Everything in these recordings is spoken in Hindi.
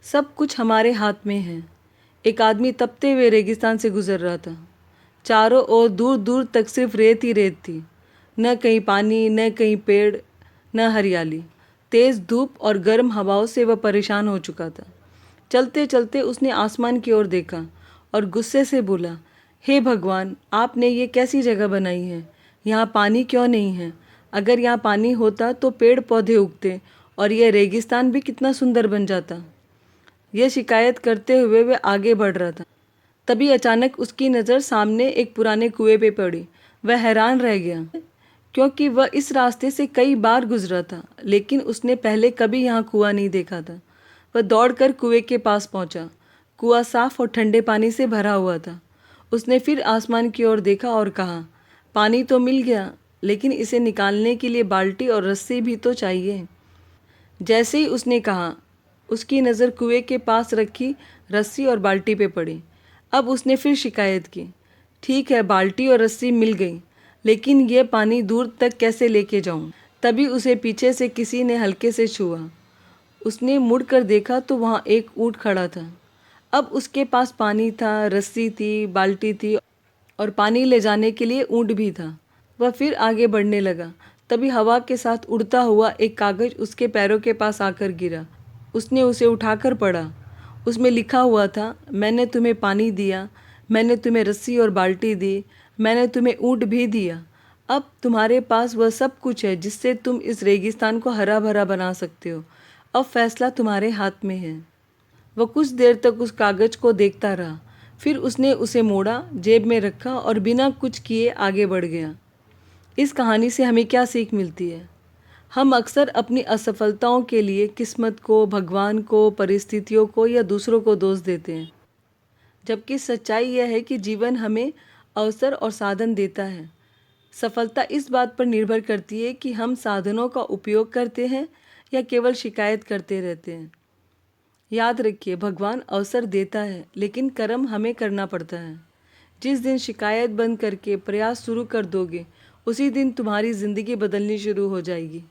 सब कुछ हमारे हाथ में है। एक आदमी तपते हुए रेगिस्तान से गुजर रहा था। चारों ओर दूर दूर तक सिर्फ रेत ही रेत थी। न कहीं पानी, न कहीं पेड़, न हरियाली। तेज धूप और गर्म हवाओं से वह परेशान हो चुका था। चलते चलते उसने आसमान की ओर देखा और गुस्से से बोला, हे भगवान, आपने ये कैसी जगह बनाई है? यहाँ पानी क्यों नहीं है? अगर यहाँ पानी होता तो पेड़ पौधे उगते और यह रेगिस्तान भी कितना सुंदर बन जाता। यह शिकायत करते हुए वह आगे बढ़ रहा था। तभी अचानक उसकी नज़र सामने एक पुराने कुएं पे पड़ी। वह हैरान रह गया क्योंकि वह इस रास्ते से कई बार गुजरा था, लेकिन उसने पहले कभी यहाँ कुआं नहीं देखा था। वह दौड़कर कुएं के पास पहुंचा। कुआं साफ और ठंडे पानी से भरा हुआ था। उसने फिर आसमान की ओर देखा और कहा, पानी तो मिल गया, लेकिन इसे निकालने के लिए बाल्टी और रस्सी भी तो चाहिए। जैसे ही उसने कहा, उसकी नज़र कुएं के पास रखी रस्सी और बाल्टी पे पड़ी। अब उसने फिर शिकायत की, ठीक है, बाल्टी और रस्सी मिल गई, लेकिन यह पानी दूर तक कैसे लेके जाऊं? तभी उसे पीछे से किसी ने हल्के से छुआ। उसने मुड़कर देखा तो वहाँ एक ऊँट खड़ा था। अब उसके पास पानी था, रस्सी थी, बाल्टी थी और पानी ले जाने के लिए ऊँट भी था। वह फिर आगे बढ़ने लगा। तभी हवा के साथ उड़ता हुआ एक कागज उसके पैरों के पास आकर गिरा। उसने उसे उठाकर पढ़ा। उसमें लिखा हुआ था, मैंने तुम्हें पानी दिया, मैंने तुम्हें रस्सी और बाल्टी दी, मैंने तुम्हें ऊँट भी दिया। अब तुम्हारे पास वह सब कुछ है जिससे तुम इस रेगिस्तान को हरा भरा बना सकते हो। अब फैसला तुम्हारे हाथ में है। वह कुछ देर तक उस कागज को देखता रहा। फिर उसने उसे मोड़ा, जेब में रखा और बिना कुछ किए आगे बढ़ गया। इस कहानी से हमें क्या सीख मिलती है? हम अक्सर अपनी असफलताओं के लिए किस्मत को, भगवान को, परिस्थितियों को या दूसरों को दोष देते हैं, जबकि सच्चाई यह है कि जीवन हमें अवसर और साधन देता है। सफलता इस बात पर निर्भर करती है कि हम साधनों का उपयोग करते हैं या केवल शिकायत करते रहते हैं। याद रखिए, भगवान अवसर देता है, लेकिन कर्म हमें करना पड़ता है। जिस दिन शिकायत बंद करके प्रयास शुरू कर दोगे, उसी दिन तुम्हारी ज़िंदगी बदलनी शुरू हो जाएगी,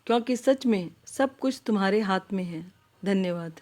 क्योंकि सच में सब कुछ तुम्हारे हाथ में है। धन्यवाद।